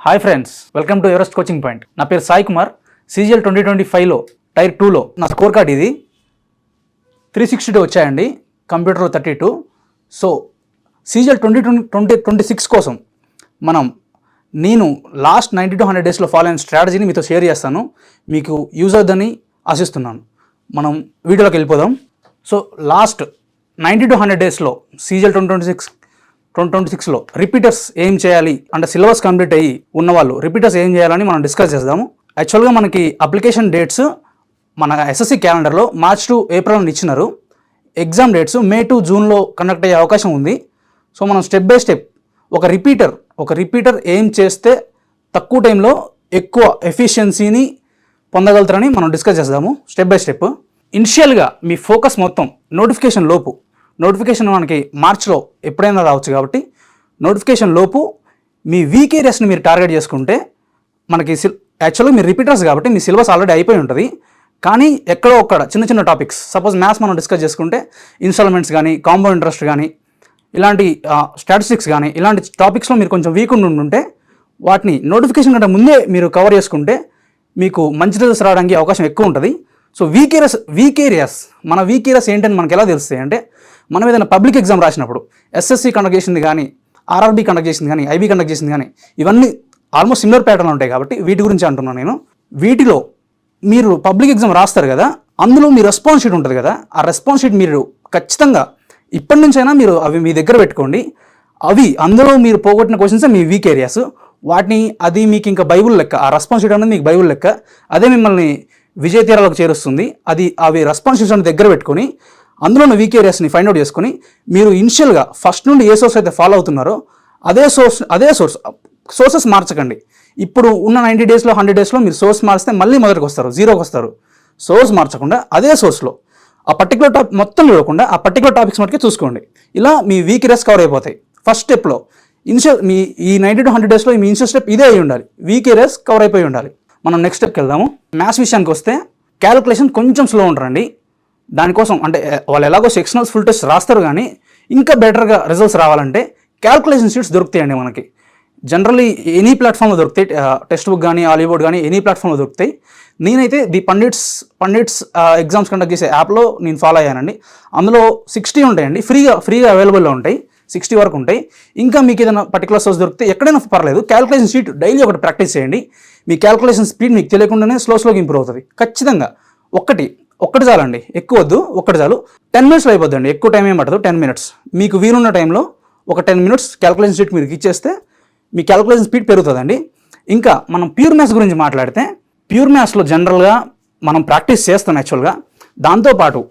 Hi friends, welcome to Everest coaching point. నా పేరు Sai Kumar. CGL 2025లో tyre 2లో నా స్కోర్ కార్డ్ ఇది 362 వచ్చాయండి, కంప్యూటర్లో 32. సో సీజీఎల్ 2026 కోసం నేను లాస్ట్ 90 to 100 డేస్లో ఫాలో అయిన స్ట్రాటజీని మీతో షేర్ చేస్తాను. మీకు యూజ్ అవుతుందని ఆశిస్తున్నాను. మనం వీడియోలోకి వెళ్ళిపోదాం. సో లాస్ట్ 90 to 100 డేస్లో సీజీఎల్ 2026లో రిపీటర్స్ ఏం చేయాలి అంటే సిలబస్ కంప్లీట్ అయ్యి ఉన్నవాళ్ళు రిపీటర్స్ ఏం చేయాలని మనం డిస్కస్ చేద్దాము. యాక్చువల్గా మనకి అప్లికేషన్ డేట్స్ మన ఎస్ఎస్సి క్యాలెండర్లో మార్చ్ టు ఏప్రిల్ ఇచ్చినారు. ఎగ్జామ్ డేట్స్ మే టు జూన్లో కండక్ట్ అయ్యే అవకాశం ఉంది. సో మనం స్టెప్ బై స్టెప్ ఒక రిపీటర్ ఏం చేస్తే తక్కువ టైంలో ఎక్కువ ఎఫిషియన్సీని పొందగలుగుతారని మనం డిస్కస్ చేద్దాము స్టెప్ బై స్టెప్. ఇనిషియల్గా మీ ఫోకస్ మొత్తం నోటిఫికేషన్ మనకి మార్చ్లో ఎప్పుడైనా రావచ్చు కాబట్టి నోటిఫికేషన్ లోపు మీ వీకేరియస్ని మీరు టార్గెట్ చేసుకుంటే మనకి యాక్చువల్గా మీరు రిపీటర్స్ కాబట్టి మీ సిలబస్ ఆల్రెడీ అయిపోయి ఉంటుంది. కానీ ఎక్కడో ఒక్కడ చిన్న టాపిక్స్, సపోజ్ మ్యాథ్స్ మనం డిస్కస్ చేసుకుంటే ఇన్స్టాల్మెంట్స్ కానీ, కాంపౌండ్ ఇంట్రెస్ట్ కానీ, ఇలాంటి స్టాటిస్టిక్స్ కానీ ఇలాంటి టాపిక్స్లో మీరు కొంచెం వీక్ ఉంటే వాటిని నోటిఫికేషన్ కంటే ముందే మీరు కవర్ చేసుకుంటే మీకు మంచి రిజల్ట్స్ రావడానికి అవకాశం ఎక్కువ ఉంటుంది. సో వీక్ ఏరియాస్ ఏంటని మనకు ఎలా తెలుస్తాయి అంటే, మనం ఏదైనా పబ్లిక్ ఎగ్జామ్ రాసినప్పుడు ఎస్ఎస్సి కండక్ట్ చేసింది కానీ, ఆర్ఆర్బీ కండక్ట్ చేసింది కానీ, ఐబీ కండక్ట్ చేసింది కానీ, ఇవన్నీ ఆల్మోస్ట్ సిమిలర్ ప్యాటర్న్లో ఉంటాయి కాబట్టి వీటి గురించి అంటున్నాను నేను. వీటిలో మీరు పబ్లిక్ ఎగ్జామ్ రాస్తారు కదా, అందులో మీ రెస్పాన్స్ షీట్ ఉంటుంది కదా, ఆ రెస్పాన్స్ షీట్ మీరు ఖచ్చితంగా ఇప్పటి నుంచైనా మీరు అవి మీ దగ్గర పెట్టుకోండి. అందులో మీరు పోగొట్టిన క్వశ్చన్స్ మీ వీక్ ఏరియాస్. అది మీకు ఇంకా బైబుల్ లెక్క, ఆ రెస్పాన్స్ షీట్ అనేది మీకు బైబుల్ లెక్క. అదే మిమ్మల్ని విజయ తీరాలకు చేరుస్తుంది. అవి రెస్పాన్స్ షీట్స్ అని దగ్గర పెట్టుకొని అందులో ఉన్న వీక్ ఏరియాస్ని ఫైండ్ అవుట్ చేసుకొని మీరు ఇనిషియల్గా ఫస్ట్ నుండి ఏ సోర్స్ అయితే ఫాలో అవుతున్నారో అదే సోర్సెస్ మార్చకండి. ఇప్పుడు ఉన్న 90 డేస్లో 100 డేస్లో మీరు సోర్స్ మార్చితే మళ్ళీ మొదటికి వస్తారు, జీరోకి వస్తారు. సోర్స్ మార్చకుండా అదే సోర్స్లో ఆ పర్టికులర్ టాపిక్ మొత్తం చూడకుండా ఆ పర్టికులర్ టాపిక్స్ మటుకే చూసుకోండి. ఇలా మీ వీక్ ఏరియాస్ కవర్ అయిపోతాయి. ఫస్ట్ స్టెప్లో మీ ఈ 90 to 100 డేస్లో మీ ఇనిషియల్ స్టెప్ ఇదే అయి ఉండాలి, వీక్ ఏరియాస్ కవర్ అయిపోయి ఉండాలి. మనం నెక్స్ట్ స్టెప్కి వెళ్దాము. మ్యాథ్స్ విషయానికి వస్తే క్యాలిక్యులేషన్ కొంచెం స్లో ఉంటారండి. దానికోసం అంటే వాళ్ళు ఎలాగో సెక్షనల్స్ ఫుల్ టెస్ట్ రాస్తారు, కానీ ఇంకా బెటర్గా రిజల్ట్స్ రావాలంటే క్యాలిక్యులేషన్ షీట్స్ దొరుకుతాయండి మనకి. జనరల్లీ ఎనీ ప్లాట్ఫామ్లో దొరుకుతాయి, టెక్స్ట్ బుక్ కానీ, హాలీవుడ్ కానీ, ఎనీ ప్లాట్ఫామ్లో దొరుకుతాయి. నేనైతే ది పండిట్స్ ఎగ్జామ్స్ కండక్ట్ చేసే యాప్లో నేను ఫాలో అయ్యానండి. అందులో 60 ఉంటాయండి, ఫ్రీగా అవైలబుల్లో ఉంటాయి. 60 వరకు ఉంటాయి. ఇంకా మీకు ఏదైనా పర్టికులర్ సోర్స్ దొరికితే ఎక్కడైనా పర్లేదు, క్యాలిక్యులేషన్ షీట్ డైలీ ఒకటి ప్రాక్టీస్ చేయండి. మీ క్యాలిక్యులేషన్ స్పీడ్ మీకు తెలియకుండానే స్లోగా ఇంప్రూవ్ అవుతుంది. ఖచ్చితంగా ఒక్కటి చాలండి, ఎక్కువ వద్దు, ఒక్కటి చాలు. 10 minutesలో అయిపోద్దండి, ఎక్కువ టైం ఏం పట్టదు. 10 minutes మీకు వీలున్న టైంలో ఒక 10 minutes క్యాలిక్యులేషన్ షీట్ మీరు ఇచ్చేస్తే మీ క్యాలిక్యులేషన్ స్పీడ్ పెరుగుతుందండి. ఇంకా మనం ప్యూర్ మ్యాథ్స్ గురించి మాట్లాడితే, ప్యూర్ మ్యాథ్స్లో జనరల్గా మనం ప్రాక్టీస్ చేస్తాం యాక్చువల్గా. దాంతోపాటు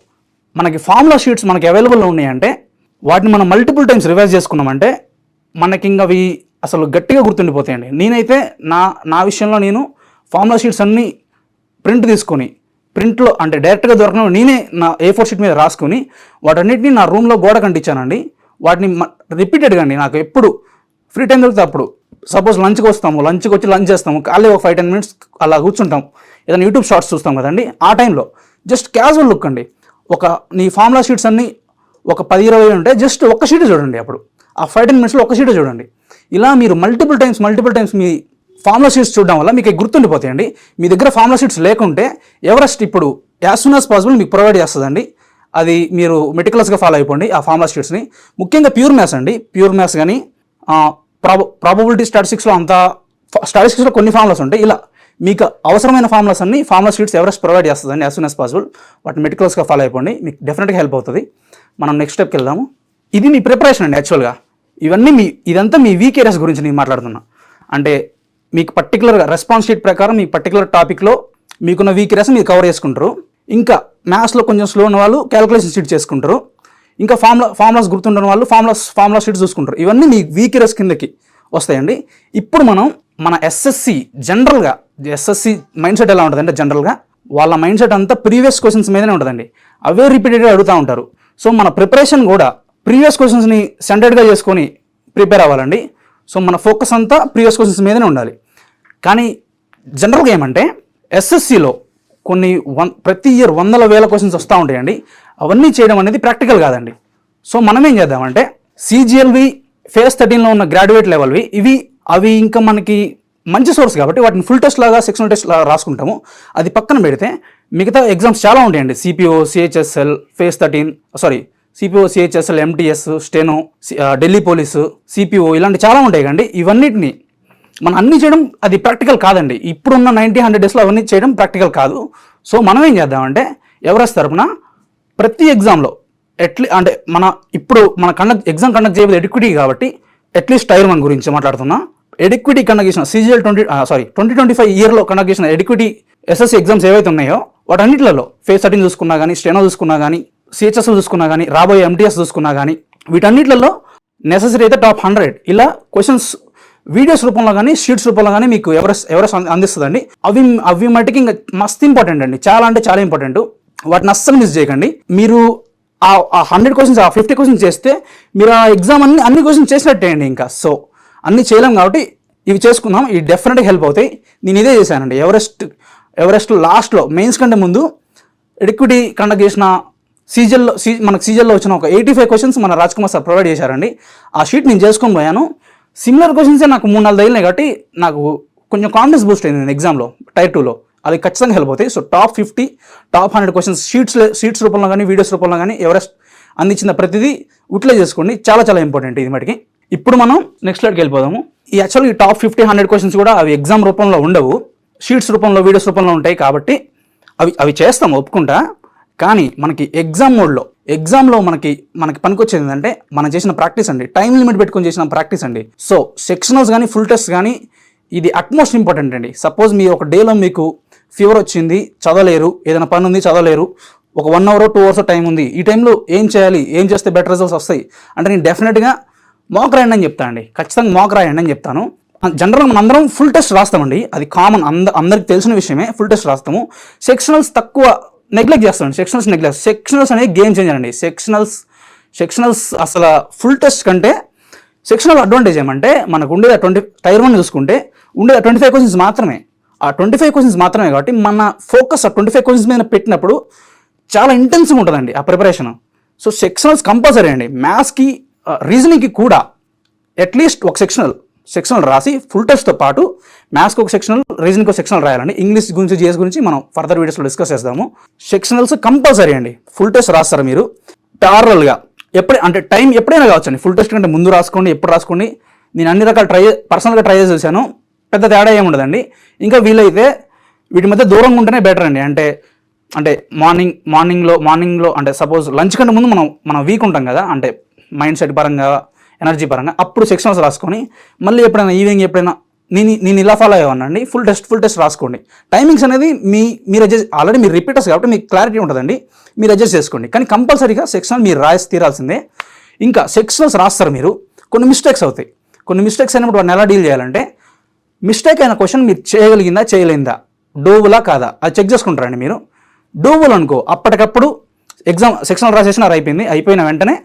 మనకి ఫార్ములా షీట్స్ మనకి అవైలబుల్లో ఉన్నాయంటే వాటిని మనం మల్టిపుల్ టైమ్స్ రివైజ్ చేసుకున్నామంటే మనకి ఇంకా అవి అసలు గట్టిగా గుర్తుండిపోతాయండి. నేనైతే నా విషయంలో నేను ఫార్ములా షీట్స్ అన్నీ ప్రింట్లో అంటే డైరెక్ట్గా దొరకడం నేనే నా A4 షీట్ మీద రాసుకొని వాటన్నిటిని నా రూమ్లో గోడ కంటించానండి. వాటిని రిపీటెడ్గా అండి, నాకు ఎప్పుడు ఫ్రీ టైం దొరికితే అప్పుడు, సపోజ్ లంచ్కి వచ్చి లంచ్ చేస్తాము, ఖాళీ ఒక 5-10 minutes అలా కూర్చుంటాం, ఏదైనా యూట్యూబ్ షార్ట్స్ చూస్తాం కదండి, ఆ టైంలో జస్ట్ క్యాజువల్ లుక్ అండి. నీ ఫార్ములా షీట్స్ అన్నీ ఒక 10-20 ఉంటే జస్ట్ ఒక్క షీట్ చూడండి. అప్పుడు ఆ 5-10 minutesలో ఒక్క షీట్ చూడండి. ఇలా మీరు మల్టిపుల్ టైమ్స్ మీ ఫార్ములా షీట్స్ చూడడం వల్ల మీకు గుర్తుండిపోతాయండి. మీ దగ్గర ఫార్ములా షీట్స్ లేకుంటే ఎవరెస్ట్ ఇప్పుడు యాజ్ సూన్ యాజ్ పాసిబుల్ మీకు ప్రొవైడ్ చేస్తుందండి. అది మీరు మెటికులస్గా ఫాలో అయిపోండి ఆ ఫార్ములా షీట్స్ని. ముఖ్యంగా ప్యూర్ మ్యాథ్స్ కానీ ప్రాబబిలిటీ స్టాటిస్టిక్స్లో కొన్ని ఫార్ములాస్ ఉంటాయి. ఇలా మీకు అవసరమైన ఫార్ములా షీట్స్ ఎవరెస్ట్ ప్రొవైడ్ చేస్తుందండి యాజ్ సూన్ యాజ్ పాసిబుల్. వాటిని మెటికులస్గా ఫాలో అయిపోండి, మీకు డెఫినెట్గా హెల్ప్ అవుతుంది. మనం నెక్స్ట్ స్టెప్కి వెళ్దాము. ఇది మీ ప్రిపరేషన్ అండి. యాక్చువల్గా ఇదంతా మీ వీక్ ఏరియాస్ గురించి నేను మాట్లాడుతున్నా. అంటే మీకు పర్టికులర్గా రెస్పాన్స్ షీట్ ప్రకారం మీ పర్టికులర్ టాపిక్లో మీకున్న వీక్ ఏరియాస్ మీరు కవర్ చేసుకుంటారు. ఇంకా మ్యాథ్స్లో కొంచెం స్లో ఉన్న వాళ్ళు క్యాలిక్యులేషన్ షీట్ చేసుకుంటారు. ఇంకా ఫార్ములాస్ గుర్తుండని వాళ్ళు ఫార్ములా షీట్స్ చూసుకుంటారు. ఇవన్నీ మీ వీక్ ఏరియాస్ కిందకి వస్తాయండి. ఇప్పుడు మన ఎస్ఎస్సి మైండ్ సెట్ ఎలా ఉంటుందంటే, జనరల్గా వాళ్ళ మైండ్ సెట్ అంతా ప్రీవియస్ క్వశ్చన్స్ మీదనే ఉంటుందండి. అవే రిపీటెడ్గా అడుగుతూ ఉంటారు. సో మన ప్రిపరేషన్ కూడా ప్రీవియస్ క్వశ్చన్స్ని సెంటర్డ్గా చేసుకొని ప్రిపేర్ అవ్వాలండి. సో మన ఫోకస్ అంతా ప్రీవియస్ క్వశ్చన్స్ మీదనే ఉండాలి. కానీ జనరల్గా ఏమంటే ఎస్ఎస్సిలో ప్రతి ఇయర్ 100,000 క్వశ్చన్స్ వస్తూ ఉంటాయండి. అవన్నీ చేయడం అనేది ప్రాక్టికల్ కాదండి. సో మనం ఏం చేద్దామంటే, CGLవి ఫేజ్ 13లో ఉన్న గ్రాడ్యుయేట్ లెవెల్వి అవి ఇంకా మనకి మంచి సోర్స్ కాబట్టి వాటిని ఫుల్ టెస్ట్ లాగా సెక్షనల్ టెస్ట్ లాగా రాసుకుంటాము. అది పక్కన పెడితే మిగతా ఎగ్జామ్స్ చాలా ఉంటాయండి. CPO, CHSL, face 13 CPO, CHSL, MTS, steno, Delhi police, CPO, ఇలాంటి చాలా ఉంటాయి కండి. ఇవన్నిటిని మనం అన్నీ చేయడం అది ప్రాక్టికల్ కాదండి. ఇప్పుడున్న 90-100 డేస్లో అవన్నీ చేయడం ప్రాక్టికల్ కాదు. సో మనం ఏం చేద్దామంటే ఎవరెస్ట్ తరపున ప్రతి ఎగ్జామ్లో అంటే ఇప్పుడు మన ఎగ్జామ్ కండక్ట్ చేయబోయే ఎడిక్విటీ కాబట్టి అట్లీస్ట్ టైర్ 1 గురించి మాట్లాడుతున్నా. ఎడిక్విటీ కండక్ట్ చేసిన CGL 2025 ఇయర్లో కండక్ట్ చేసిన ఎడిక్విటీ SSC ఎగ్జామ్స్ ఏవైతే ఉన్నాయో వాటన్నిటిలో ఫేస్ 13 చూసుకున్నా కానీ, స్టెనో చూసుకున్నా కానీ, సిహెచ్ఎస్ చూసుకున్నా కానీ, రాబోయే MTS చూసుకున్నా కానీ, వీటన్నిటిలో నెసెసరీ అయితే టాప్ 100 ఇలా క్వశ్చన్స్ వీడియోస్ రూపంలో కానీ, షీట్స్ రూపంలో కానీ మీకు ఎవరెస్ట్ అందిస్తుందండి. అవి మటుకి ఇంకా మస్తు ఇంపార్టెంట్ అండి, చాలా అంటే చాలా ఇంపార్టెంట్. వాటిని అస్సలు మిస్ చేయకండి. మీరు ఆ 100 క్వశ్చన్స్, ఆ 50 క్వశ్చన్స్ చేస్తే మీరు ఆ ఎగ్జామ్ అన్ని క్వశ్చన్స్ చేసినట్టే అండి. ఇంకా సో అన్నీ చేయలేం కాబట్టి ఇవి చేసుకుందాం. ఇవి డెఫినెట్గా హెల్ప్ అవుతాయి. నేను ఇదే చేశానండి. ఎవరెస్ట్ లాస్ట్లో మెయిన్స్ కంటే ముందు ఎడిక్విటీ కండక్ట్ చేసిన మనకు సీజల్లో వచ్చిన ఒక 85 క్వశ్చన్స్ మన రాజ్ కుమార్ సార్ ప్రొవైడ్ చేశారండి. ఆ షీట్ నేను చేసుకొని పోయాను. సిమిలర్ క్వశ్చన్సే నాకు 3-4 తగిలినాయి కాబట్టి నాకు కొంచెం కాన్ఫిడెన్స్ బూస్ట్ అయింది నేను ఎగ్జామ్లో టైర్ 2లో. అది ఖచ్చితంగా హెల్ప్ అవుతాయి. So top 50, top 100 questions sheets రూపంలో కానీ, వీడియోస్ రూపంలో కానీ ఎవరెస్ట్ అందించిన ప్రతిదీ యూటిలైజ్ చేసుకోండి. చాలా చాలా ఇంపార్టెంట్ ఇది మటుకి. ఇప్పుడు మనం నెక్స్ట్ స్లైడ్కి వెళ్ళిపోదాము. యాక్చువల్గా ఈ టాప్ 50-100 క్వశ్చన్స్ కూడా అవి ఎగ్జామ్ రూపంలో ఉండవు, షీట్స్ రూపంలో, వీడియోస్ రూపంలో ఉంటాయి కాబట్టి అవి చేస్తాం ఒప్పుకుంటా. కానీ మనకి ఎగ్జామ్ మోడ్లో ఎగ్జామ్లో మనకి పనికొచ్చేది ఏంటంటే మనం చేసిన ప్రాక్టీస్ అండి, టైం లిమిట్ పెట్టుకొని చేసిన ప్రాక్టీస్ అండి. సో సెక్షనల్స్ కానీ, ఫుల్ టెస్ట్ కానీ ఇది అట్మోస్ట్ ఇంపార్టెంట్ అండి. సపోజ్ మీ ఒక డేలో మీకు ఫీవర్ వచ్చింది, చదవలేరు, ఏదైనా పని ఉంది చదవలేరు, ఒక 1 hour 2 hours టైం ఉంది, ఈ టైంలో ఏం చేయాలి, ఏం చేస్తే బెటర్ రిజల్ట్స్ వస్తాయి అంటే నేను డెఫినెట్గా మాక్ రాయండి అని చెప్తాను అండి. ఖచ్చితంగా మాక్ రాయండి అని చెప్తాను. జనరల్గా మనం అందరం ఫుల్ టెస్ట్ రాస్తామండి, అది కామన్, అందరికి తెలిసిన విషయమే. ఫుల్ టెస్ట్ రాస్తాము. సెక్షనల్స్ తక్కువ నెగ్లెక్ట్ చేస్తామండి. సెక్షనల్స్ అనేది గేమ్ చేంజర్ అండి. సెక్షనల్స్ అసలు ఫుల్ టెస్ట్ కంటే సెక్షనల్ అడ్వాంటేజ్ ఏమంటే మనకు ఉండేది టైర్ 1 చూసుకుంటే ఉండేది 25 క్వశ్చన్స్ మాత్రమే. ఆ 25 క్వశ్చన్స్ మాత్రమే కాబట్టి మన ఫోకస్ ఆ 25 క్వశ్చన్స్ మీద పెట్టినప్పుడు చాలా ఇంటెన్స్గా ఉంటుందండి ఆ ప్రిపరేషన్. సో సెక్షనల్స్ కంపల్సరీ అండి. మ్యాథ్స్కి, రీజనింగ్కి కూడా అట్లీస్ట్ ఒక సెక్షనల్ రాసి ఫుల్ టెస్ట్తో పాటు మ్యాథ్స్కి ఒక సెక్షనల్, రీజనింగ్కి ఒక సెక్షనల్ రాయాలండి. ఇంగ్లీష్ గురించి, జిఎస్ గురించి మనం ఫర్దర్ వీడియోస్లో డిస్కస్ చేద్దాము. సెక్షనల్స్ కంపల్సరీ అండి. ఫుల్ టెస్ట్ రాస్తారు మీరు ప్యారల్గా, టైం ఎప్పుడైనా కావచ్చండి. ఫుల్ టెస్ట్ కంటే ముందు రాసుకోండి, ఎప్పుడు రాసుకోండి. నేను అన్ని రకాల పర్సనల్గా ట్రై చేసి చూశాను, పెద్ద తేడా ఏమి ఉండదండి. ఇంకా వీలైతే వీటి మధ్య దూరంగా ఉంటేనే బెటర్ అండి. అంటే మార్నింగ్లో అంటే సపోజ్ లంచ్ కంటే ముందు మనం వీక్ ఉంటాం కదా, అంటే మైండ్ సెట్ పరంగా, ఎనర్జీ పరంగా, అప్పుడు సెక్షనల్స్ రాసుకొని మళ్ళీ ఎప్పుడైనా ఈవినింగ్ ఎప్పుడైనా నేను ఇలా ఫాలో అయ్యానండి. ఫుల్ టెస్ట్ రాసుకోండి. టైమింగ్స్ అనేది మీరు ఆల్రెడీ మీరు రిపీటర్స్ కాబట్టి మీకు క్లారిటీ ఉంటుందండి, మీరు అడ్జస్ట్ చేసుకోండి. కానీ కంపల్సరీగా సెక్షనల్ మీరు రాసి తీరాల్సిందే. ఇంకా సెక్షనల్స్ రాస్తారు మీరు, కొన్ని మిస్టేక్స్ అవుతాయి. కొన్ని మిస్టేక్స్ అయినప్పుడు వాటిని ఎలా డీల్ చేయాలంటే, మిస్టేక్ అయిన క్వశ్చన్ మీరు చేయగలిగిందా, చేయలేందా, డోవులా కాదా, అది చెక్ చేసుకుంటారండి మీరు. డోవులు అనుకో అప్పటికప్పుడు ఎగ్జామ్ సెక్షనల్ రాసేసినారు, అయిపోయిన వెంటనే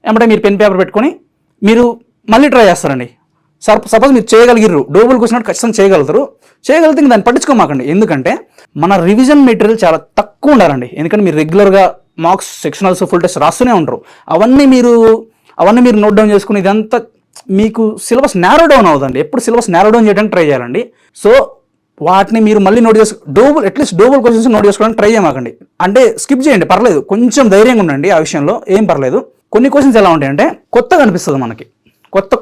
ఏమంటే మీరు పెన్ పేపర్ పెట్టుకొని మీరు మళ్ళీ ట్రై చేస్తారండి. సపోజ్ మీరు చేయగలిగిర్రు, డోబుల్ క్వశ్చన్ ఖచ్చితంగా చేయగలిగితే దాన్ని పట్టించుకోమాకండి. ఎందుకంటే మన రివిజన్ మెటీరియల్ చాలా తక్కువ ఉండాలండి. ఎందుకంటే మీరు రెగ్యులర్గా మార్క్స్, సెక్షనల్స్, ఫుల్ టెస్ట్ రాస్తూనే ఉంటారు. అవన్నీ మీరు నోట్ డౌన్ చేసుకుని ఇదంతా మీకు సిలబస్ నేరో డౌన్ అవుతుందండి. ఎప్పుడు సిలబస్ నేరో డౌన్ చేయడానికి ట్రై చేయాలండి. సో వాటిని మీరు మళ్ళీ నోట్ అట్లీస్ట్ డోబుల్ క్వశ్చన్స్ నోట్ చేసుకోవడానికి ట్రై చేయమాకండి. అంటే స్కిప్ చేయండి, పర్లేదు, కొంచెం ధైర్యంగా ఉండండి ఆ విషయంలో, ఏం పర్లేదు. కొన్ని క్వశ్చన్స్ ఎలా ఉంటాయంటే కొత్తగా అనిపిస్తుంది మనకి,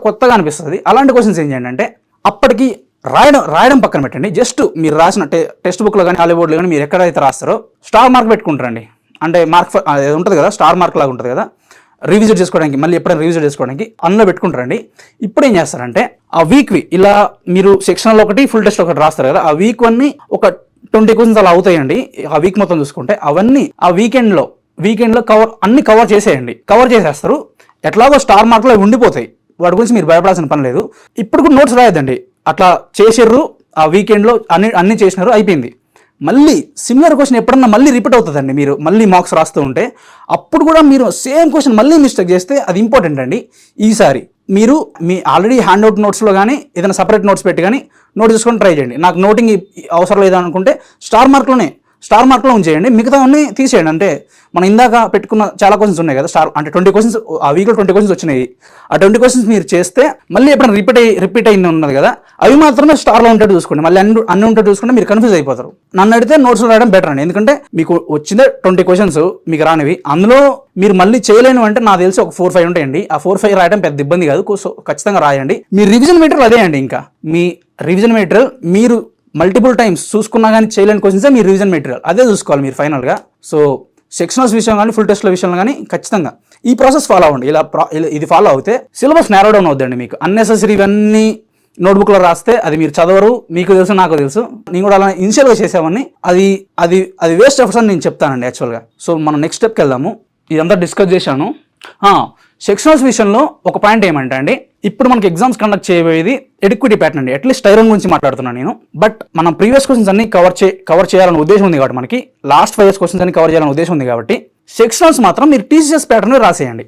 కొత్తగా అనిపిస్తుంది. అలాంటి క్వశ్చన్స్ ఏం చేయండి అంటే అప్పటికి రాయడం పక్కన పెట్టండి. జస్ట్ మీరు రాసిన టెక్స్ట్ బుక్లో కానీ, హాలీవుడ్లో కానీ మీరు ఎక్కడైతే రాస్తారో స్టార్ మార్క్ పెట్టుకుంటారండి. అంటే మార్క్ ఉంటుంది కదా, స్టార్ మార్క్ లాగా ఉంటుంది కదా, రివిజిట్ చేసుకోవడానికి, మళ్ళీ ఎప్పుడైనా రివిజిట్ చేసుకోవడానికి అందులో పెట్టుకుంటారండి. ఇప్పుడు ఏం చేస్తారంటే ఆ వీక్వి ఇలా మీరు సెక్షనల్ ఒకటి, ఫుల్ టెస్ట్ ఒకటి రాస్తారు కదా, ఆ వీక్ అన్ని ఒక 20 క్వశ్చన్స్ అలా అవుతాయండి. ఆ వీక్ మొత్తం చూసుకుంటే అవన్నీ ఆ వీకెండ్లో కవర్ చేసేస్తారు. ఎట్లాగో స్టార్ మార్క్లో ఉండిపోతాయి, వాటి గురించి మీరు భయపడాల్సిన పని లేదు. ఇప్పుడు కూడా నోట్స్ రాయద్దండి. అట్లా చేసిర్రు, ఆ వీకెండ్లో అన్ని చేసినారు, అయిపోయింది. మళ్ళీ సిమిలర్ క్వశ్చన్ ఎప్పుడన్నా మళ్ళీ రిపీట్ అవుతుందండి. మీరు మళ్ళీ మార్క్స్ రాస్తూ ఉంటే అప్పుడు కూడా మీరు సేమ్ క్వశ్చన్ మళ్ళీ మిస్టేక్ చేస్తే అది ఇంపార్టెంట్ అండి. ఈసారి మీరు మీ ఆల్రెడీ హ్యాండ్ అవుట్ నోట్స్లో కానీ ఏదైనా సపరేట్ నోట్స్ పెట్టి కానీ నోట్ చేసుకొని ట్రై చేయండి. నాకు నోటింగ్ అవసరం లేదనుకుంటే స్టార్ మార్క్లోనే స్టార్ మార్క్లో ఉంచేయండి, మిగతా అన్ని తీసేయండి. అంటే మనం ఇందాక పెట్టుకున్న చాలా క్వశ్చన్స్ ఉన్నాయి కదా స్టార్, అంటే 20 క్వశ్చన్స్ ఆ వీక్లో 20 క్వశ్చన్స్ వచ్చినాయి. ఆ 20 క్వశ్చన్స్ మీరు చేస్తే మళ్ళీ ఎప్పుడైనా రిపీట్ అయింది ఉన్నది కదా, అవి మాత్రమే స్టార్లో ఉంటట్టు చూసుకోండి. మళ్ళీ అన్ని ఉంటట్టు చూసుకుంటే మీరు కన్ఫ్యూజ్ అయిపోతారు. నన్ను అడిగితే నోట్స్లో రాయడం బెటర్ అండి, ఎందుకంటే మీకు వచ్చిందే 20 క్వశ్చన్స్ మీకు రానివి, అందులో మీరు మళ్ళీ చేయలేను అంటే నాకు తెలిసి ఒక 4-5 ఉంటాయండి. ఆ 4-5 రాయడం పెద్ద ఇబ్బంది కాదు, సో ఖచ్చితంగా రాయండి. మీ రివిజన్ మెటీరియల్ అదే అండి, ఇంకా మీ రివిజన్ మెటీరియల్ మీరు మల్టిపుల్ టైమ్స్ చూసుకున్నా కానీ చేయలేని క్వశ్చన్సే మీ రివిజన్ మెటీరియల్, అదే చూసుకోవాలి మీరు ఫైనల్గా. సో సెక్షనల్స్ విషయం కానీ ఫుల్ టెస్ట్ల విషయంలో కానీ ఖచ్చితంగా ఈ ప్రాసెస్ ఫాలో అవ్వండి. ఇది ఫాలో అవుతే సిలబస్ నేరో డౌన్ అవుతుందండి. మీకు అన్నెసెసరీ ఇవన్నీ నోట్బుక్లో రాస్తే అది మీరు చదవరు, మీకు తెలుసు నాకు తెలుసు, నేను కూడా అలా ఇనిషియల్గా చేసేవాడిని. అది వేస్ట్ ఎఫర్ట్స్ అని నేను చెప్తానండి యాక్చువల్గా. సో మనం నెక్స్ట్ స్టెప్కి వెళ్దాము. ఇదంతా డిస్కస్ చేశాను. సెక్షనల్స్ విషయంలో ఒక పాయింట్ ఏమంటే అండి, ఇప్పుడు మనకి ఎగ్జామ్స్ కండక్ట్ చేయబోయేది ఎడిక్విటీ ప్యాటర్న్ అండి. అట్లీస్ట్ టైరన్ గురించి మాట్లాడుతున్నాను నేను. బట్ మనం ప్రీవియస్ క్వశ్చన్స్ అన్ని కవర్ చేయాలని ఉద్దేశం ఉంది కాబట్టి, మనకి లాస్ట్ 5 years క్వశ్చన్స్ అన్ని కవర్ చేయాలని ఉద్దేశం ఉంది కాబట్టి, సెక్షనల్స్ మాత్రం మీరు టీసీఎస్ ప్యాటర్న్ రాసేయండి.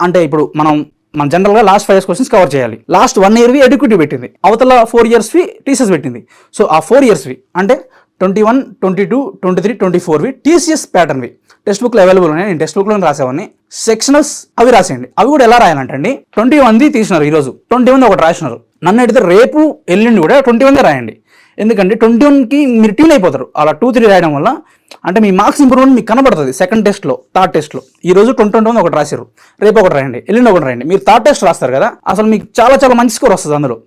అంటే ఇప్పుడు మనం జనరల్గా లాస్ట్ 5 years క్వశ్చన్స్ కవర్ చేయాలి. లాస్ట్ 1 yearవి ఎడిక్విటీ పెట్టింది, అవతల 4 yearsవి టీసీఎస్ పెట్టింది. సో ఆ 4 yearsవి అంటే 21, 22, 23, 24వి టీసీఎస్ ప్యాటర్న్వి టెక్స్ట్ బుక్లో అవైలబుల్ ఉన్నాయి. నేను టెక్స్ట్ బుక్లో రాసేవాడిని. సెక్షనల్స్ అవి రాసేయండి. అవి కూడా ఎలా రాయాలంటండి, 21 తీసినారు ఈరోజు, 21 ఒకటి రాసినారు. నన్ను అడిగితే రేపు ఎల్లుండి కూడా 21 రాయండి. ఎందుకంటే 21కి మీరు ట్యూన్ అయిపోతారు. అలా 2-3 రాయడం వల్ల అంటే మీ మార్క్స్ ఇంప్రూవ్మెంట్ మీకు కనబడుతుంది. సెకండ్ టెస్ట్లో, థర్డ్ టెస్ట్లో ఈరోజు 21 ఒకటి రాశారు, రేపు ఒకటి రాయండి, ఎల్లుండి ఒకటి రాయండి. మీరు థర్డ్ టెస్ట్ రాస్తారు కదా, అసలు మీకు చాలా చాలా మంచి స్కోర్ వస్తుంది. అందులో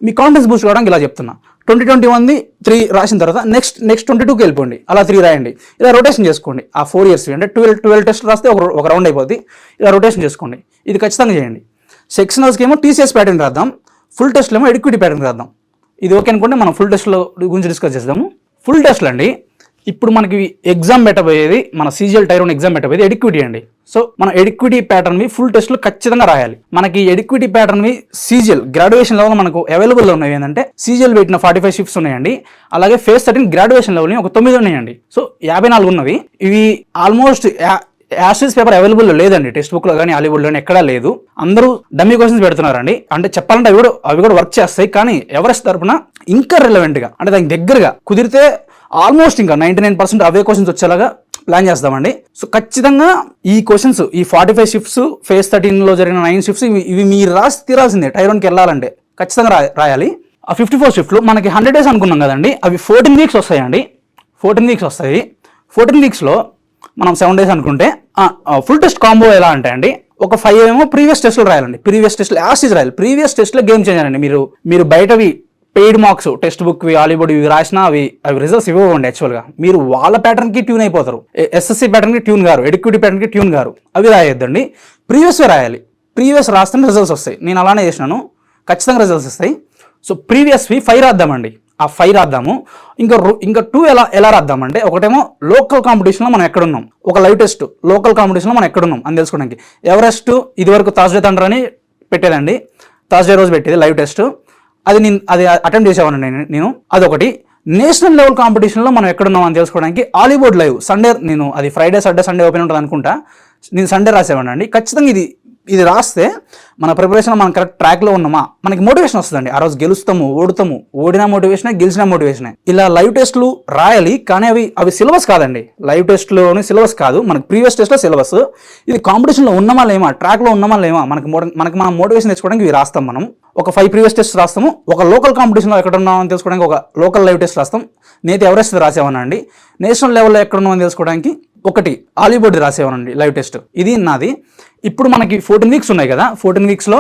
మీ కాన్ఫిడెన్స్ బూస్ట్ కావడానికి ఇలా చెప్తున్నా. 2021 3 రాసిన తర్వాత నెక్స్ట్ 22కి వెళ్ళిపోండి, అలా 3 రాయండి. ఇలా రొటేషన్ చేసుకోండి. ఆ 4 years అంటే 12 టెస్ట్ రాస్తే ఒక రౌండ్ అయిపోద్ది. ఇలా రొటేషన్ చేసుకోండి. ఇది ఖచ్చితంగా చేయండి. సెక్షనల్స్కి ఏమో టీసీఎస్ ప్యాటర్న్ రాద్దాం, ఫుల్ టెస్ట్లో ఏమో ఎడిక్విటీ ప్యాటర్న్ రాద్దాం. ఇది ఓకే అనుకుంటే మనం ఫుల్ టెస్ట్లో గురించి డిస్కస్ చేద్దాము. ఫుల్ టెస్ట్లు అండి, ఇప్పుడు మనకి ఎగ్జామ్ పెట్టబోయేది, మన సీజీఎల్ టైర్ 1 ఎగ్జామ్ పెట్టబోయేది ఎడిక్విటీ అండి. సో మన ఎడిక్విటీ ప్యాటర్న్వి ఫుల్ టెస్ట్లో ఖచ్చితంగా రాయాలి. మనకి ఎడిక్విటీ ప్యాటర్న్వి సీజీఎల్ గ్రాడ్యుయేషన్ లెవెల్ మనకు అవైలబుల్లో ఉన్నాయి. ఏంటంటే సీజీఎల్ పెట్టిన 45 షిఫ్ట్స్ ఉన్నాయండి. అలాగే ఫేస్ 13 గ్రాడ్యుయేషన్ లెవెల్ ఒక 9 ఉన్నాయండి. సో 54 ఉన్నవి. ఇవి ఆల్మోస్ట్ యాసిస్ పేపర్ అవైలబుల్ లేదండి, టెక్స్ట్ బుక్లో కానీ హాలీవుడ్లో కానీ ఎక్కడా లేదు. అందరూ డమ్మీ క్వశ్చన్స్ పెడుతున్నారండి. అంటే చెప్పాలంటే అవి కూడా వర్క్ చేస్తాయి, కానీ ఎవరెస్ట్ తరపున ఇంకా రిలవెంట్గా అంటే దానికి దగ్గరగా కుదిరితే ఆల్మోస్ట్ ఇంకా 99% అవే క్వశ్చన్స్ వచ్చేలాగా ప్లాన్ చేస్తామండి. సో ఖచ్చితంగా ఈ క్వశ్చన్స్, ఈ 45 షిఫ్ట్స్, ఫేజ్ 13లో జరిగిన 9 షిఫ్ట్స్, ఇవి మీరు రాసి తీరాల్సిందే. టైర్ 1కి వెళ్ళాలంటే ఖచ్చితంగా రాయాలి. ఆ 54 షిఫ్ట్లు మనకి 100 days అనుకున్నాం కదండి, అవి 14 weeks వస్తాయండి. 14 weeks వస్తాయి. 14 weeksలో మనం 7 days అనుకుంటే ఫుల్ టెస్ట్ కాంబో ఎలా అంటే అండి, ఒక 5 ఏమో ప్రీవియస్ టెస్ట్లు రాయాలండి. ప్రీవియస్ టెస్ట్లు యాసిస్ రాయాలి. ప్రీవియస్ టెస్ట్లో గేమ్ చేంజర్ అండి. మీరు బయటవి పెయిడ్ మార్క్స్ టెక్స్ట్ బుక్వి హాలీవుడ్ ఇవి రాసినా అవి రిజల్ట్స్ ఇవ్వండి. యాక్చువల్గా మీరు వాళ్ళ ప్యాటర్న్కి ట్యూన్ అయిపోతారు. ఎస్ఎస్సి ప్యాటర్న్కి ట్యూన్ గారు, ఎడిక్విటీ ప్యాటర్న్కి ట్యూన్ గారు, అవి రాయొద్దండి. ప్రీవియస్వే రాయాలి. ప్రీవియస్ రాస్తేనే రిజల్ట్స్ వస్తాయి. నేను అలానే చేసినాను, ఖచ్చితంగా రిజల్ట్స్ వస్తాయి. సో ప్రీవియస్వి 5 రాద్దామండి. ఆ 5 రాద్దాము. ఇంకా 2 ఎలా రాద్దామంటే, ఒకటేమో లోకల్ కాంపిటీషన్లో మనం ఎక్కడున్నాం, ఒక లైవ్ టెస్ట్ లోకల్ కాంపిటీషన్లో మనం ఎక్కడున్నాం అని తెలుసుకోవడానికి. ఎవరెస్ట్ ఇదివరకు థర్స్డే థండర్ అని పెట్టేదండి, థర్స్డే రోజు పెట్టేది లైవ్ టెస్ట్. అది అటెంప్ట్ చేసేవాడిని నేను. అదొకటి. నేషనల్ లెవెల్ కాంపిటీషన్లో మనం ఎక్కడున్నాం అని తెలుసుకోవడానికి హాలీవుడ్ లైవ్ సండే, నేను అది ఫ్రైడే సాటర్డే సండే ఓపెన్ ఉంటుంది అనుకుంటా, నేను సండే రాసేవాడిని అండి. ఖచ్చితంగా ఇది రాస్తే మన ప్రిపరేషన్ మనం కరెక్ట్ ట్రాక్లో ఉన్నామా, మనకి మోటివేషన్ వస్తుందండి. ఆ రోజు గెలుస్తాము, ఓడినా మోటివేషనే, గెలిచినా మోటివేషనే. ఇలా లైవ్ టెస్ట్లు రాయాలి, కానీ అవి సిలబస్ కాదండి. లైవ్ టెస్ట్లోని సిలబస్ కాదు, మనకి ప్రీవియస్ టెస్ట్లో సిలబస్. ఇది కాంపిటీషన్లో ఉన్నామా లేమా, ట్రాక్లో ఉన్నామా లేమా, మనకి మనం మోటివేషన్ తెచ్చుకోవడానికి ఇవి రాస్తాం. మనం ఒక 5 ప్రీవియస్ టెస్ట్ రాస్తాము, ఒక లోకల్ కాంపిటీషన్లో ఎక్కడ ఉన్నామని తెలుసుకోవడానికి ఒక లోకల్ లైవ్ టెస్ట్ రాస్తాం. నేనైతే ఎవరెస్ట్ రాసేవానండి. నేషనల్ లెవెల్లో ఎక్కడ ఉన్నామని తెలుసుకోవడానికి ఒకటి హాలీవుడ్ రాసేవానండి లైవ్ టెస్ట్. ఇది నాది. ఇప్పుడు మనకి 14 weeks ఉన్నాయి కదా, 14 weeksలో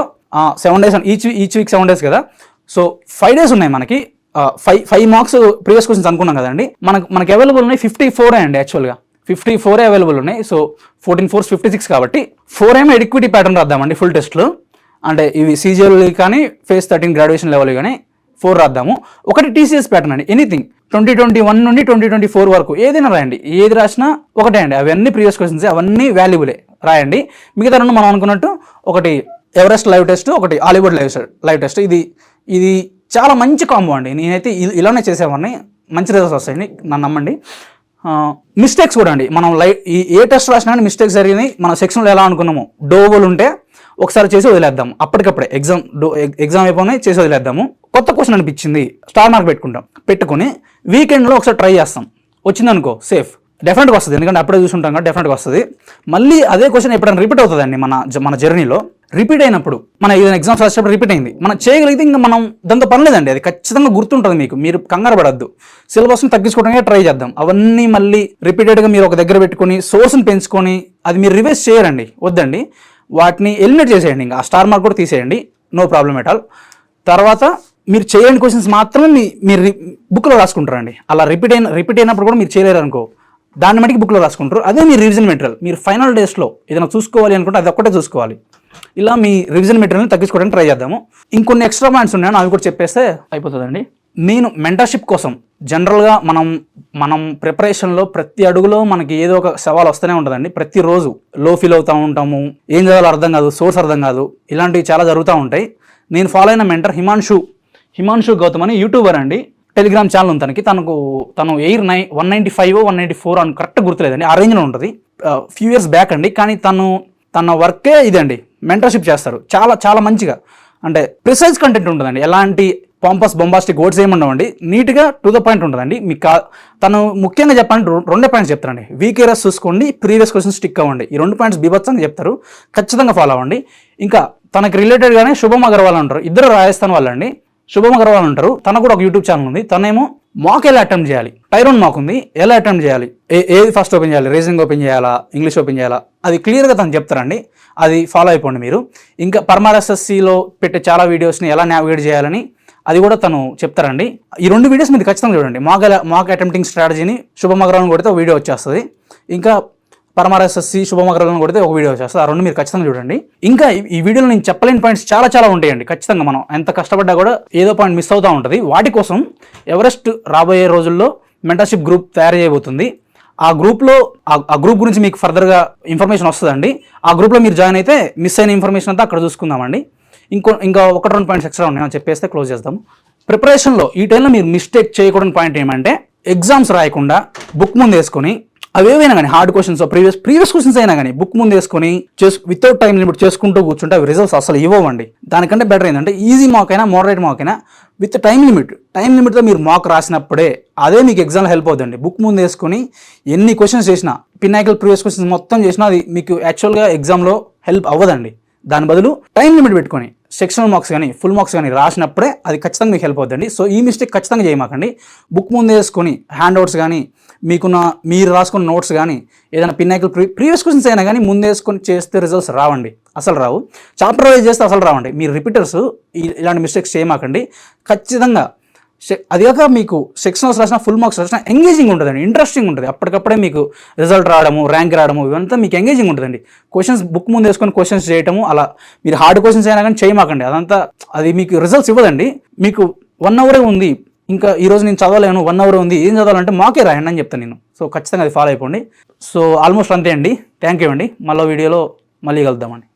7 days ఈచ్ వీక్ 7 days కదా. సో 5 days ఉన్నాయి మనకి. 5 marks ప్రీవియస్ క్వశ్చన్స్ అనుకున్నాం కదండి. మనకి అవైలబుల్ ఉన్నాయి 54 అండి. యాక్చువల్గా 54 అవైలబుల్ ఉన్నాయి. సో 14 4 56 కాబట్టి 4 ఏమో ఎడిక్విటీ ప్యాటర్న్ రాద్దామండి ఫుల్ టెస్ట్లో. అంటే ఇవి సీజీఎల్ కానీ ఫేజ్ 13 గ్రాడ్యుయేషన్ లెవెల్ కానీ 4 రాద్దాము. ఒకటి టీసీఎస్ ప్యాటర్న్ అండి. ఎనీథింగ్ 2021 నుండి 2024 వరకు ఏదైనా రాయండి. ఏది రాసినా ఒకటే అండి. అవన్నీ ప్రీవియస్ క్వశ్చన్స్, అవన్నీ వాల్యుబులే రాయండి. మిగతా రెండు మనం అనుకున్నట్టు ఒకటి ఎవరెస్ట్ లైవ్ టెస్ట్, ఒకటి హాలీవుడ్ లైవ్ టెస్ట్. ఇది చాలా మంచి కాంబో అండి. నేనైతే ఇలానే చేసేవాడిని, మంచి రిజల్ట్స్ వస్తాయండి, నన్ను నమ్మండి. మిస్టేక్స్ కూడా అండి, మనం ఏ టెస్ట్ రాసినా మిస్టేక్స్ జరిగినాయి. మన సెక్షన్లో ఎలా అనుకున్నాము, డోబుల్ ఉంటే ఒకసారి చేసి వదిలేద్దాము. అప్పటికప్పుడే ఎగ్జామ్ అయిపోయి చేసి వదిలేద్దాము. కొత్త క్వశ్చన్ అనిపించింది, స్టార్ మార్క్ పెట్టుకుని వీకెండ్లో ఒకసారి ట్రై చేస్తాం. వచ్చిందనుకో సేఫ్, డెఫినెట్గా వస్తుంది, ఎందుకంటే అప్పుడే చూసుంటాం కదా, డెఫినెట్గా వస్తుంది. మళ్ళీ అదే క్వశ్చన్ ఎప్పుడైనా రిపీట్ అవుతుందండి మన జర్నీలో. రిపీట్ అయినప్పుడు మన ఏదైనా ఎగ్జామ్స్ రాసేటప్పుడు రిపీట్ అయింది, మనం చేయగలిగితే ఇంకా మనం దాంతో పని లేదండి, అది ఖచ్చితంగా గుర్తుంటుంది మీకు. మీరు కంగారు పడద్దు, సిలబస్ని తగ్గించుకోవడానికి ట్రై చేద్దాం. అవన్నీ మళ్ళీ రిపీటెడ్గా మీరు ఒక దగ్గర పెట్టుకొని సోర్స్ని పెంచుకొని అది మీరు రివైజ్ చేయరండి, వద్దండి. వాటిని ఎలిమినేట్ చేసేయండి, ఇంకా ఆ స్టార్ మార్క్ కూడా తీసేయండి, నో ప్రాబ్లం ఎట్ ఆల్. తర్వాత మీరు చేయని క్వశ్చన్స్ మాత్రమే మీరు బుక్లో రాసుకుంటారండి. అలా రిపీట్ అయినప్పుడు కూడా మీరు చేయలేరు అనుకో, దాన్ని మటుకు బుక్లో రాసుకుంటారు. అదే మీ రివిజన్ మెటీరియల్. మీరు ఫైనల్ డేస్లో ఏదైనా చూసుకోవాలి అనుకుంటే అది ఒక్కటే చూసుకోవాలి. ఇలా మీ రివిజన్ మెటీరియల్ని తగ్గించుకోవడానికి ట్రై చేద్దాము. ఇంకొన్ని ఎక్స్ట్రా పాయింట్స్ ఉన్నాయని అవి కూడా చెప్పేస్తే అయిపోతుందండి. నేను మెంటర్షిప్ కోసం జనరల్గా మనం ప్రిపరేషన్లో ప్రతి అడుగులో మనకి ఏదో ఒక సవాల్ వస్తూనే ఉంటుందండి. ప్రతిరోజు లో ఫీల్ అవుతూ ఉంటాము, ఏం చదవాలో అర్థం కాదు, సోర్స్ అర్థం కాదు, ఇలాంటివి చాలా జరుగుతూ ఉంటాయి. నేను ఫాలో అయిన మెంటర్ హిమాంశు గౌతమ్ అని యూట్యూబర్ అండి, టెలిగ్రామ్ ఛానల్ ఉంది తనకి. తను ఎయిర్ 195 194 అని కరెక్ట్ గుర్తులేదండి, ఆ రేంజ్లో ఉంటుంది. ఫ్యూ ఇయర్స్ బ్యాక్ అండి. కానీ తన వర్కే ఇదండి, మెంటర్షిప్ చేస్తారు చాలా చాలా మంచిగా. అంటే ప్రిసైజ్ కంటెంట్ ఉంటుందండి, ఎలాంటి పాంపస్ బొంబాస్టిక్ వర్డ్స్ ఏమి ఉండవండి, నీట్గా టు ద పాయింట్ ఉంటుందండి. మీకు తను ముఖ్యంగా చెప్పాలంటే 2 పాయింట్స్ చెప్తారండి. వీకేరస్ చూసుకోండి, ప్రీవియస్ క్వశ్చన్ స్టిక్ అవ్వండి. ఈ 2 పాయింట్స్ బీభత్సంగా చెప్తారు, ఖచ్చితంగా ఫాలో అవ్వండి. ఇంకా తనకి రిలేటెడ్గానే శుభం అగర్వాల్ ఉంటారు, ఇద్దరు రాజస్థాన్ వాళ్ళండి. శుభం అగర్వాల్ ఉంటారు, తనకు కూడా ఒక యూట్యూబ్ ఛానల్ ఉంది. తనేమో మాక్ ఎలా అటెంప్ట్ చేయాలి, టైర్ 1 మాక్ ఉంది, ఎలా అటెంప్ట్ చేయాలి, ఏది ఫస్ట్ ఓపెన్ చేయాలి, రీజనింగ్ ఓపెన్ చేయాలా, ఇంగ్లీష్ ఓపెన్ చేయాలా, అది క్లియర్గా తను చెప్తారండి. అది ఫాలో అయిపోండి మీరు. ఇంకా పర్మార్ఎస్ఎస్సిలో పెట్టే చాలా వీడియోస్ని ఎలా నావిగేట్ చేయాలని అది కూడా తను చెప్తారండి. ఈ 2 వీడియోస్ మీరు ఖచ్చితంగా చూడండి. మాక్ అటెంప్టింగ్ స్ట్రాటజీని శుభం అగర్వాల్ని కొడితే ఒక వీడియో వచ్చేస్తుంది, ఇంకా పరమార్ఎస్ఎస్సి శుభం అగర్వాల్ని కొడితే ఒక వీడియో వచ్చేస్తుంది. ఆ 2 మీరు ఖచ్చితంగా చూడండి. ఇంకా ఈ వీడియోలో నేను చెప్పలేని పాయింట్స్ చాలా చాలా ఉంటాయండి. ఖచ్చితంగా మనం ఎంత కష్టపడ్డా కూడా ఏదో పాయింట్ మిస్ అవుతూ ఉంటుంది. వాటి కోసం ఎవరెస్ట్ రాబోయే రోజుల్లో మెంటర్షిప్ గ్రూప్ తయారు చేయబోతుంది. ఆ గ్రూప్ గురించి మీకు ఫర్దర్గా ఇన్ఫర్మేషన్ వస్తుందండి. ఆ గ్రూప్లో మీరు జాయిన్ అయితే మిస్ అయిన ఇన్ఫర్మేషన్ అంతా అక్కడ చూసుకుందామండి. ఇంకా 1-2 పాయింట్స్ ఎక్స్ట్రా ఉన్నాయి, అని చెప్పేస్తే క్లోజ్ చేద్దాం. ప్రిపరేషన్లో ఈ టైంలో మీరు మిస్టేక్ చేయకూడని పాయింట్ ఏమంటే, ఎగ్జామ్స్ రాయకుండా బుక్ ముందు వేసుకొని అవేవైనా కానీ హార్డ్ క్వశ్చన్స్ ప్రీవియస్ క్వశ్చన్స్ అయినా కానీ బుక్ ముందు వేసుకొని వితౌట్ టైం లిమిట్ చేసుకుంటూ కూర్చుంటే అవి రిజల్ట్స్ అసలు ఇవ్వండి. దానికంటే బెటర్ ఏంటంటే ఈజీ మాక్ అయినా మోడరేట్ మాక్ అయినా విత్ టైం లిమిట్తో మీరు మాక్ రాసినప్పుడే అదే మీకు ఎగ్జామ్లో హెల్ప్ అవుతుంది. బుక్ ముందు వేసుకొని ఎన్ని క్వశ్చన్స్ చేసినా, పినాకిల్ ప్రీవియస్ క్వశ్చన్స్ మొత్తం చేసినా అది మీకు యాక్చువల్గా ఎగ్జామ్లో హెల్ప్ అవ్వదండి. దాని బదులు టైం లిమిట్ పెట్టుకొని సెక్షనల్ మార్క్స్ కానీ ఫుల్ మార్క్స్ కానీ రాసినప్పుడే అది ఖచ్చితంగా మీకు హెల్ప్ అవుతుందండి. సో ఈ మిస్టేక్ ఖచ్చితంగా చేయమాకండి. బుక్ ముందు వేసుకొని హ్యాండ్ అవుట్స్ కానీ మీరు రాసుకున్న నోట్స్ కానీ ఏదైనా పినాకిల్ ప్రీవియస్ క్వశ్చన్స్ అయినా కానీ ముందు వేసుకొని చేస్తే రిజల్ట్స్ రావండి, అసలు రావు. చాప్టర్ వైజ్ చేస్తే అసలు రావండి. మీరు రిపీటర్స్ ఇలాంటి మిస్టేక్స్ చేయమాకండి ఖచ్చితంగా. అదిగాక మీకు సెక్షనల్స్ రాసిన ఫుల్ మార్క్స్ రాసిన ఎంగేజింగ్ ఉంటుందండి, ఇంట్రెస్టింగ్ ఉంటుంది. అప్పటికప్పుడే మీకు రిజల్ట్ రావడము, ర్యాంక్ రావడము, ఇవంతా మీకు ఎంగేజింగ్ ఉంటుందండి. క్వశ్చన్స్ బుక్ ముందు వేసుకొని క్వశ్చన్స్ చేయటము, అలా మీరు హార్డ్ క్వశ్చన్స్ అయినా కానీ చేయమాకండి. అదంతా అది మీకు రిజల్ట్స్ ఇవ్వదండి. మీకు 1 అవరే ఉంది, ఇంకా ఈరోజు నేను చదవలేను, 1 అవర్ ఉంది, ఏం చదవాలంటే మాకే రాయండి అని చెప్తాను నేను. సో ఖచ్చితంగా అది ఫాలో అయిపోండి. సో ఆల్మోస్ట్ అంతే అండి. థ్యాంక్ యూ అండి. మళ్ళీ వీడియోలో మళ్ళీ కలుద్దామండి.